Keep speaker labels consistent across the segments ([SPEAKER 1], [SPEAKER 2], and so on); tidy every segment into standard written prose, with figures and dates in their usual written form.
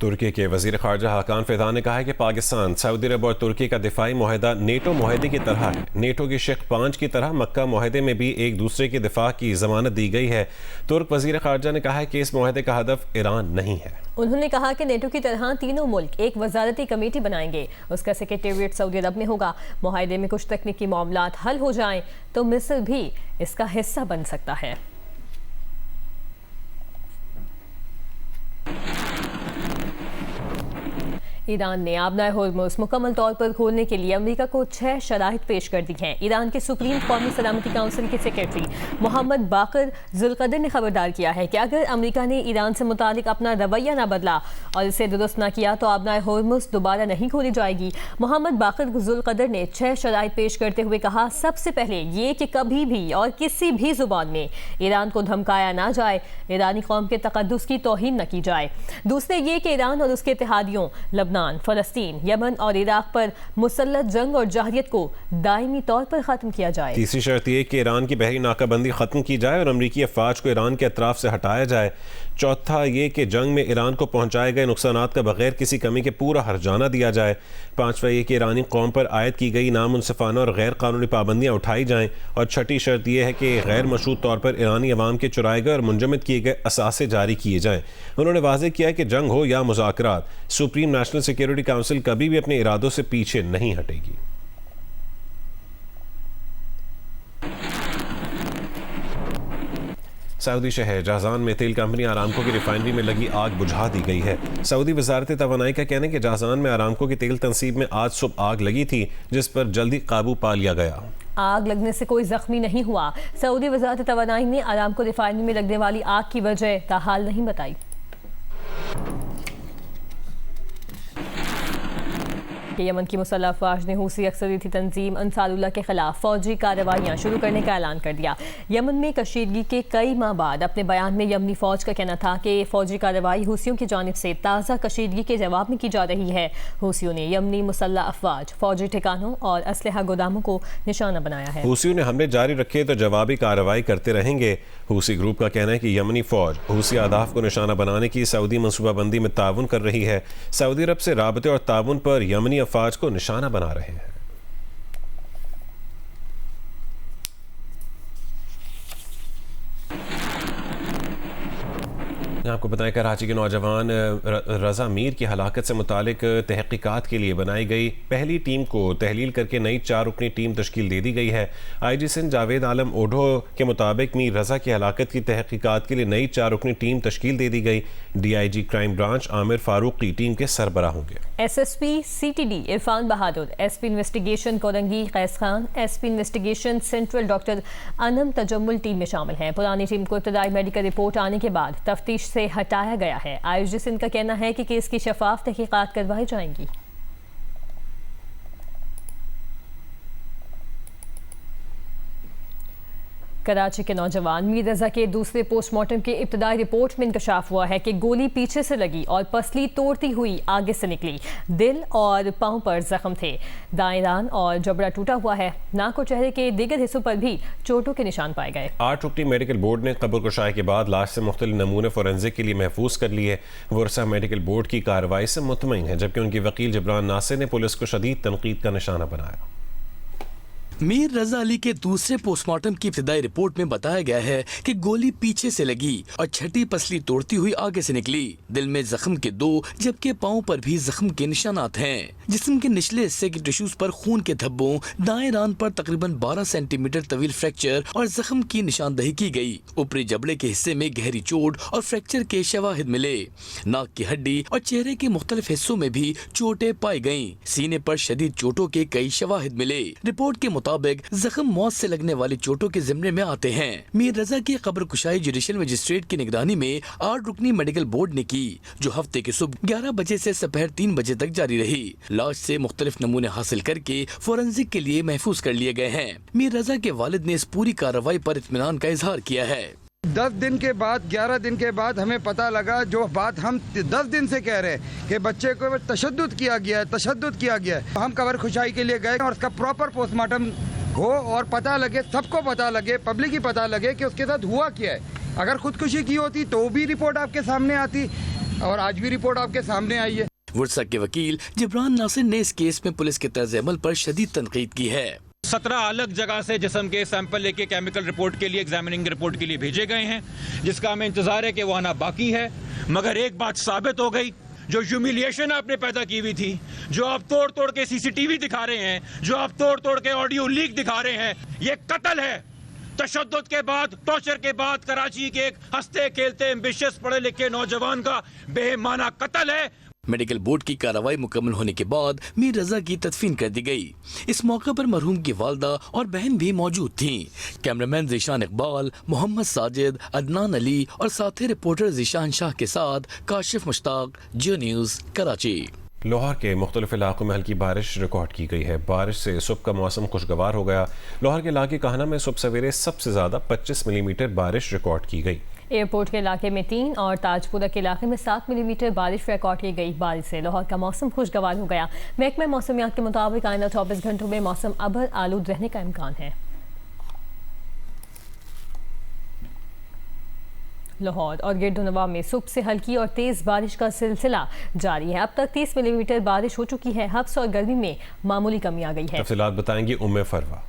[SPEAKER 1] तुर्की के वज़ीर ख़ारजा हाकान फ़िदान ने कहा है कि पाकिस्तान, सऊदी अरब और तुर्की का दिफाई मुआहदा नेटो मुआहदे की तरह है। नेटो की शिक़ 5 की तरह मक्का मुआहदे में भी एक दूसरे के दिफा की ज़मानत दी गई है। तुर्क वज़ीर ख़ारजा ने कहा है कि इस मुआहदे का हदफ ईरान नहीं है।
[SPEAKER 2] उन्होंने कहा कि नेटो की तरह तीनों मुल्क एक वजारती कमेटी बनाएंगे, उसका सेक्रेटेरिएट सऊदी अरब में होगा। मुआहदे में कुछ तकनीकी मामलात हल हो जाएं तो मिस्र भी इसका हिस्सा बन सकता है। ईरान ने आबनाए होर्मुज़ मुकम्मल तौर पर खोलने के लिए अमेरिका को 6 शराइत पेश कर दी हैं। ईरान के सुप्रीम कौमी सलामती काउंसिल के सेक्रेटरी मोहम्मद बाकर जुल्कदर ने खबरदार किया है कि अगर अमेरिका ने ईरान से मुतालिक अपना रवैया न बदला और इसे दुरुस्त न किया तो आबनाए होर्मुज़ दोबारा नहीं खोली जाएगी। मोहम्मद बाकर जुल्कदर ने 6 शराइत पेश करते हुए कहा, सबसे पहले ये कि कभी भी और किसी भी जुबान में ईरान को धमकाया ना जाए, ईरानी कौम के तकद्दुस की तौहीन न की जाए। दूसरे ये कि ईरान और उसके इत्तेहादियों फ़लस्तीन, यमन और इराक पर मुसल्लत जंग और जहरियत को दायमी तौर पर ख़त्म किया जाए।
[SPEAKER 1] तीसरी शर्त यह कि ईरान की बहरी नाकाबंदी ख़त्म की जाए और अमरीकी अफवाज को ईरान के अतराफ से हटाया जाए। चौथा ये कि जंग में ईरान को पहुँचाए गए नुकसानात का बगैर किसी कमी के पूरा हर्जाना दिया जाए। पाँचवा ये कि ईरानी कौम पर आयद की गई नामुनसिफाना और गैर कानूनी पाबंदियाँ उठाई जाएँ। और छठी शर्त यह है कि गैर मशरूत तौर पर ईरानी अवाम के चुराए गए और मुंजमद किए गए असासे जारी किए जाएँ। उन्होंने वाज़ेह किया कि जंग हो या मुज़ाकरात, सुप्रीम नेशनल सिक्योरिटी काउंसिल कभी भी अपने इरादों से पीछे नहीं हटेगी। सऊदी शहर जहजान में तेल कंपनी आरामको की रिफाइनरी में लगी आग बुझा दी गई है। सऊदी वजारत तवानाई का कहना है कि जहजान में आरामको की तेल तंसीब में आज सुबह आग लगी थी, जिस पर जल्दी काबू पा लिया गया।
[SPEAKER 2] आग लगने से कोई जख्मी नहीं हुआ। सऊदी वजारत तवानाई ने आरामको रिफाइनरी में लगने वाली आग की वजह ताहाल नहीं बताई। कि यमन की मुसल्लह अफवाज ने हूसी अक्सरियती तंजीम अंसारुल्लाह के खिलाफ फौजी कार्रवाइयाँ शुरू करने का ऐलान कर दिया। यमन में कशीदगी के कई माह बाद अपने बयान में यमनी फौज का कहना था कि फौजी कार्रवाई हूसियों की जानिब से ताज़ा कशीदगी के जवाब में की जा रही है। हूसियों ने यमनी मुसल्लह अफवाज, फौजी ठिकानों और असलहा गोदामों को निशाना बनाया है।
[SPEAKER 1] हूसियों ने हमले जारी रखे तो जवाबी कार्रवाई करते रहेंगे। हूसी ग्रुप का कहना है कि यमनी फौज हूसी अहदाफ को निशाना बनाने की सऊदी मनसूबाबंदी में ताउन कर रही है। सऊदी अरब से राबते और ताउन पर यमनी अफवाज को निशाना बना रहे हैं। आपको बताएं कराची के नौजवान रजा मीर की हलाकत से मुतालिक तहकीकात के लिए बनाई गई पहली टीम को तहलील करके नई 4 रुकनी टीम तश्कील दे दी गई है। IG सिंध जावेद आलम ओढो के मुताबिक मीर रजा की हलाकत की तहकीकात के लिए नई 4 रुकनी टीम तश्कील दे दी गई। DIG crime branch Aamir Farooq की टीम के सरबराह होंगे।
[SPEAKER 2] SSP CTD Irfan Bahadur, SP investigation Korangi Qais Khan, SP investigation central doctor Anam Tajammul team में शामिल हैं। पुरानी टीम को इब्तदाई मेडिकल रिपोर्ट आने के बाद तफ्तीश से हटाया गया है। IG सिंध का कहना है कि केस की शफाफ तहकीकात करवाई जाएंगी। कराची के नौजवान मीर रजा के दूसरे पोस्टमार्टम के इब्तदाई रिपोर्ट में इंकशाफ हुआ है कि गोली पीछे से लगी और पसली तोड़ती हुई आगे से निकली। दिल और पांव पर जख्म थे। दाएं रान और जबड़ा टूटा हुआ है। नाक और चेहरे के दीगर हिस्सों पर भी चोटों के निशान पाए गए।
[SPEAKER 1] 8 रुकनी मेडिकल बोर्ड ने कब्र कुशाई के बाद लाश से मुख्तलिफ नमूने फोरेंसिक के लिए महफूज कर लिए। वर्सा मेडिकल बोर्ड की कार्रवाई से मुतमईन है, जबकि उनके वकील जबरान नासिर ने पुलिस को शदीद तनकीद का निशाना बनाया।
[SPEAKER 3] मीर रजा अली के दूसरे पोस्टमार्टम की इब्तिदाई रिपोर्ट में बताया गया है कि गोली पीछे से लगी और छठी पसली तोड़ती हुई आगे से निकली। दिल में जख्म के 2 जबकि पांव पर भी जख्म के निशानात हैं। जिस्म के निचले हिस्से के टिश्यूज पर खून के धब्बों, दाएं रान पर तकरीबन 12 सेंटीमीटर तवील फ्रैक्चर और जख्म की निशानदही की गई। ऊपरी जबड़े के हिस्से में गहरी चोट और फ्रैक्चर के शवाहिद मिले। नाक की हड्डी और चेहरे के मुख्तलिफ हिस्सों में भी चोटें पाई गयी। सीने पर शदीद चोटों के कई शवाहिद मिले। रिपोर्ट के मुताबिक जख्म मौत से लगने वाली चोटों के जिम्मे में आते हैं। मीर रजा की कब्र कुशाई जुडिशल मजिस्ट्रेट की निगरानी में 8 रुकनी मेडिकल बोर्ड ने की, जो हफ्ते के सुबह 11 बजे से दोपहर 3 बजे तक जारी रही। लाश से मुख्तलिफ नमूने हासिल करके फोरेंसिक के लिए महफूज कर लिए गए हैं। मीर रजा के वालिद ने इस पूरी कार्रवाई पर इत्मीनान का इजहार किया है।
[SPEAKER 4] 10 दिन के बाद 11 दिन के बाद हमें पता लगा, जो बात हम 10 दिन से कह रहे हैं कि बच्चे को तशद्दुद किया गया है। हम कब्र खुशाई के लिए गए और उसका प्रॉपर पोस्टमार्टम हो और पता लगे, सबको पता लगे, पब्लिक ही पता लगे कि उसके साथ हुआ क्या है। अगर खुदकुशी की होती तो भी रिपोर्ट आपके सामने आती। और आज भी रिपोर्ट आपके सामने आई है।
[SPEAKER 3] वर्सा के वकील जिब्रान नासिर ने इस केस में पुलिस के तर्ज अमल पर शदीद तनकीद की है।
[SPEAKER 5] 17 अलग जगह से जिस्म के सैंपल लेके केमिकल रिपोर्ट के लिए, एग्जामिनिंग रिपोर्ट के लिए भेजे गए हैं, जिसका हमें इंतजार है कि वो आना बाकी है। मगर एक बात साबित हो गई, जो ह्यूमिलिएशन आपने पैदा की हुई थी, जो आप तोड़ तोड़ के सीसीटीवी दिखा रहे हैं, जो आप तोड़ तोड़ के ऑडियो लीक दिखा रहे हैं, ये कत्ल है। तशद्दुद के बाद, टॉर्चर के बाद कराची के एक हंसते खेलते एम्बिशियस पढ़े लिखे नौजवान का बेमाना कत्ल है।
[SPEAKER 3] मेडिकल बोर्ड की कार्रवाई मुकम्मल होने के बाद मीर रजा की तदफीन कर दी गई। इस मौके पर मरहूम की वालदा और बहन भी मौजूद थीं। कैमरामैन ज़ीशान इकबाल, मोहम्मद साजिद, अदनान अली और साथी रिपोर्टर ज़ीशान शाह के साथ काशिफ मुश्ताक, जियो न्यूज़, कराची।
[SPEAKER 1] लाहौर के मुख्तलिफ इलाकों में हल्की बारिश रिकॉर्ड की गई है। बारिश से सुबह का मौसम खुशगवार हो गया। लाहौर के इलाके काहना में सुबह सवेरे सबसे ज़्यादा 25 मिलीमीटर बारिश रिकॉर्ड की गई।
[SPEAKER 2] एयरपोर्ट के इलाके में 3 और ताजपुरा के इलाके में 7 मिलीमीटर बारिश रिकॉर्ड की गई। बारिश से लाहौर का मौसम खुशगवार हो गया। महकमा मौसमियात के मुताबिक आइंदा 24 घंटों में मौसम अबर आलूद रहने का इम्कान है। लाहौर और गिरदुनवा में सुबह से हल्की और तेज़ बारिश का सिलसिला जारी है। अब तक 30 मिलीमीटर बारिश हो चुकी है। हब्स और गर्मी में मामूली कमी आ गई है।
[SPEAKER 1] तफसीलात बताएंगी उम्मे फरवा।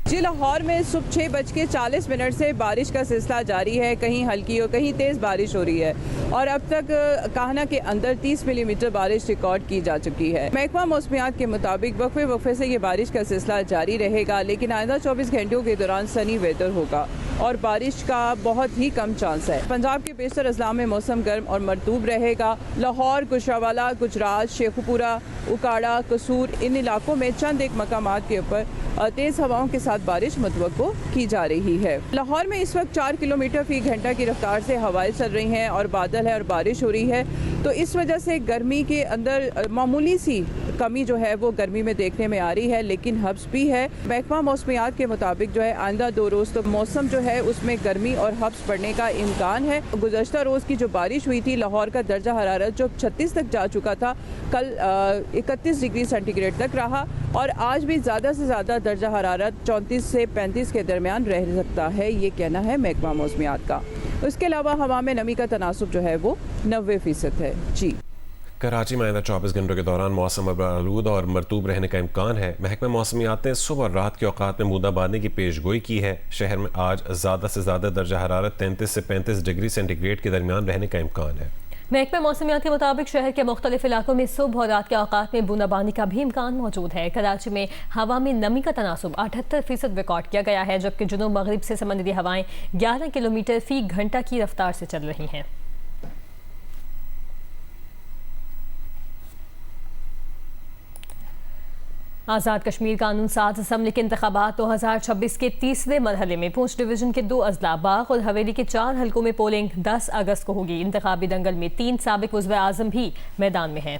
[SPEAKER 6] जी, लाहौर में सुबह 6:40 से बारिश का सिलसिला जारी है। कहीं हल्की और कहीं तेज़ बारिश हो रही है और अब तक काहना के अंदर 30 मिलीमीटर बारिश रिकॉर्ड की जा चुकी है। महकमा मौसमियात के मुताबिक वक्फे से ये बारिश का सिलसिला जारी रहेगा, लेकिन आइंदा 24 घंटों के दौरान सनी वेदर होगा और बारिश का बहुत ही कम चांस है। पंजाब के बेशतर अजला में मौसम गर्म और मरतूब रहेगा। लाहौर, गुजरांवाला, गुजरात, शेखुपुरा, उकाड़ा, कसूर, इन इलाकों में चंद एक मकामात के ऊपर तेज़ हवाओं के साथ बारिश मुतवक्को की जा रही है। लाहौर में इस वक्त 4 किलोमीटर फी घंटा की रफ्तार से हवाएं चल रही हैं और बादल है और बारिश हो रही है, तो इस वजह से गर्मी के अंदर मामूली सी कमी जो है वो गर्मी में देखने में आ रही है, लेकिन हब्स भी है। महकमा मौसमियात के मुताबिक जो है आइंदा 2 रोज़ तो मौसम जो है उसमें गर्मी और हब्स बढ़ने का इम्कान है। गुज़श्ता रोज़ की जो बारिश हुई थी, लाहौर का दर्जा हरारत जो 36 तक जा चुका था, कल 31 डिग्री सेंटीग्रेड तक रहा और आज भी ज़्यादा से ज़्यादा दर्जा हरारत 34 से 35 के दरमियान रह सकता है, ये कहना है महकमा मौसमियात का। उसके अलावा हवा में नमी का तनासुब जो है वो 90% है। जी,
[SPEAKER 1] कराची में आइंदा 24 घंटों के दौरान मौसम आलूद और मरतूब रहने का इम्कान है। महकमा मौसमियात ने सुबह और रात के औकात में बूंदाबांदी की पेशगोई की है। शहर में आज ज़्यादा से ज़्यादा दर्जा हरारत 33 से 35 डिग्री सेंटीग्रेड के दरमियान रहने का इम्कान है।
[SPEAKER 2] महकमा मौसमियात के मुताबिक शहर के मुख्तलिफ इलाकों में सुबह और रात के औकात में बूंदाबांदी का भी इम्कान मौजूद है। कराची में हवा में नमी का तनासुब 78% रिकॉर्ड किया गया है, जबकि जुनूब मगरिब से समंदरी हवाएं 11 किलोमीटर फी घंटा की रफ्तार से चल रही हैं। आज़ाद कश्मीर कानून साज असम्बली के इंतखाबात 2026 के तीसरे मरहले में पूंछ डिवीजन के 2 अजला, बाग और हवेली के 4 हलकों में पोलिंग 10 अगस्त को होगी। इंतखाबी दंगल में 3 साबिक वज़ीर आज़म भी मैदान में हैं।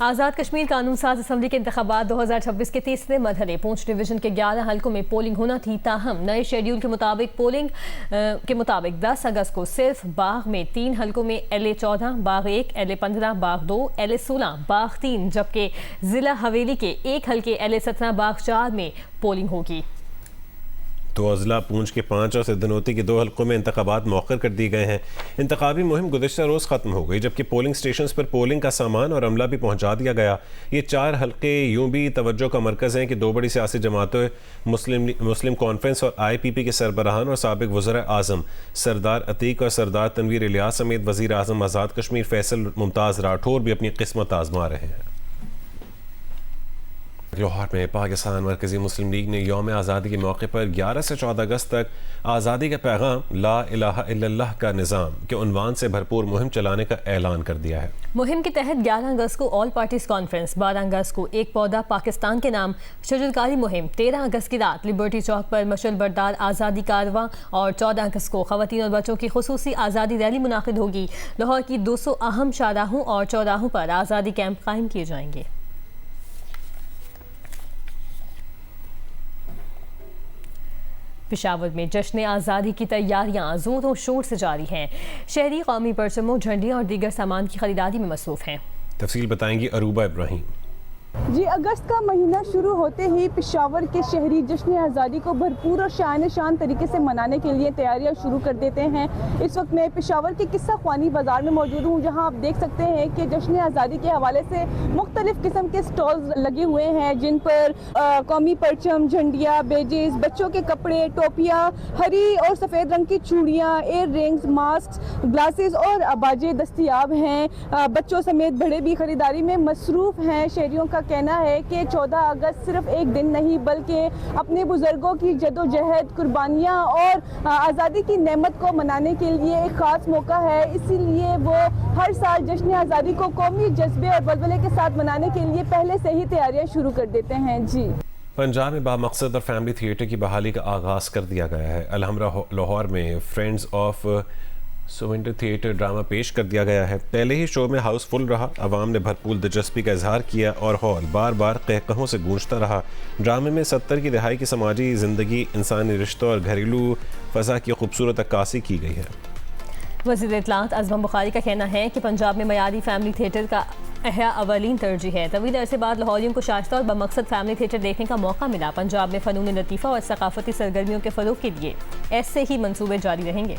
[SPEAKER 2] आज़ाद कश्मीर कानून साज असम्बली के इंतखाबात 2026 के तीसरे मरहले पूंछ डिवीजन के 11 हलकों में पोलिंग होना थी, ताहम नए शेड्यूल के मुताबिक पोलिंग के मुताबिक 10 अगस्त को सिर्फ बाग में 3 हलकों में LA 14, बाग 1, LA 15, बाग 2, LA 16, बाग 3, जबकि जिला हवेली के 1 हलके LA 17, बाग 4 में पोलिंग होगी।
[SPEAKER 1] तो अजला पूंछ के 5 और सिद्धनोती के 2 हलकों में इंतखाबात मौखर कर दिए गए हैं। इंतखाबी मुहिम गुज़श्ता रोज़ ख़त्म हो गई, जबकि पोलिंग स्टेशन पर पोलिंग का सामान और अमला भी पहुँचा दिया गया। ये 4 हलके यूँ भी तवज्जो का मरकज़ हैं कि 2 बड़ी सियासी जमातों मुस्लिम कॉन्फ्रेंस और IPP के सरबराहान और साबिक वज़ीर आज़म सरदार अतीक और सरदार तनवीर इलियास समेत वज़ीर आज़म आज़ाद कश्मीर फैसल मुमताज़ राठौर भी अपनी किस्मत आजमा रहे हैं। लाहौर में पाकिस्तान मरकज़ी मुस्लिम लीग ने यौम आज़ादी के मौके पर 11 से 14 अगस्त तक आज़ादी का पैगाम ला इलाहा इल्लल्लाह का निज़ाम के उन्वान से भरपूर मुहिम चलाने का ऐलान कर दिया है।
[SPEAKER 2] मुहिम के तहत 11 अगस्त को ऑल पार्टीज कॉन्फ्रेंस, 12 अगस्त को एक पौधा पाकिस्तान के नाम शजरकारी मुहिम, 13 अगस्त की रात लिबर्टी चौक पर मशल बरदार आज़ादी कारवां और 14 अगस्त को ख़वातीन और बच्चों की खुसूसी आज़ादी रैली मुनाकिद होगी। लाहौर की 200 अहम शाहराहों और चौराहों पर आज़ादी कैंप कायम किए जाएंगे। पेशावर में जश्न आज़ादी की तैयारियां जोरों शोर से जारी हैं। शहरी कौमी परचमों, झंडियां और दीगर सामान की खरीदारी में मसरूफ हैं।
[SPEAKER 1] तफसील बताएंगी अरूबा इब्राहिम।
[SPEAKER 7] जी, अगस्त का महीना शुरू होते ही पेशावर के शहरी जश्न आज़ादी को भरपूर और शान शान तरीके से मनाने के लिए तैयारियां शुरू कर देते हैं। इस वक्त मैं पेशावर के किस्सा ख्वानी बाज़ार में मौजूद हूं, जहां आप देख सकते हैं कि जश्न आज़ादी के हवाले से मुख्तलिफ किस्म के स्टॉल्स लगे हुए हैं, जिन पर कौमी परचम, झंडियाँ, बेजेस, बच्चों के कपड़े, टोपियाँ, हरी और सफ़ेद रंग की चूड़ियाँ, एयर रिंग्स, मास्क, ग्लासेस और बाजे दस्तियाब हैं। बच्चों समेत बड़े भी ख़रीदारी में मसरूफ़ हैं। शहरियों का कहना है कि 14 अगस्त सिर्फ एक दिन नहीं बल्कि अपने बुजुर्गों की जदोजहद, कुर्बानियाँ और आज़ादी की नेमत को मनाने के लिए एक ख़ास मौका है। इसीलिए वो हर साल जश्न आज़ादी को कौमी जज्बे और बलबले के साथ मनाने के लिए पहले से ही तैयारियाँ शुरू कर देते हैं। जी,
[SPEAKER 1] पंजाब में बामकसद और फैमिली थिएटर की बहाली का आगाज़ कर दिया गया है। अलहमरा लाहौर में फ्रेंड्स ऑफ सोविंटर थिएटर ड्रामा पेश कर दिया गया है। पहले ही शो में हाउसफुल रहा, अवाम ने भरपूर दिलचस्पी का इजहार किया और हॉल बार बार कहकहों से गूंजता रहा। ड्रामे में 70 की दहाई की समाजी ज़िंदगी, इंसानी रिश्तों और घरेलू फ़ज़ा की खूबसूरत अक्कासी की गई है।
[SPEAKER 2] वज़ीर इत्तलात अज़म बुखारी का कहना है कि पंजाब में मयारी फैमिली थिएटर का अहया अवलीन तरजीह है। तवील अरसे बाद लाहौरियों को शाश्ता और बमकसद फैमिली थिएटर देखने का मौका मिला। पंजाब में फ़नून लतीफ़ा और सकाफती सरगर्मियों के फ़रोग़ के लिए ऐसे ही मंसूबे जारी रहेंगे।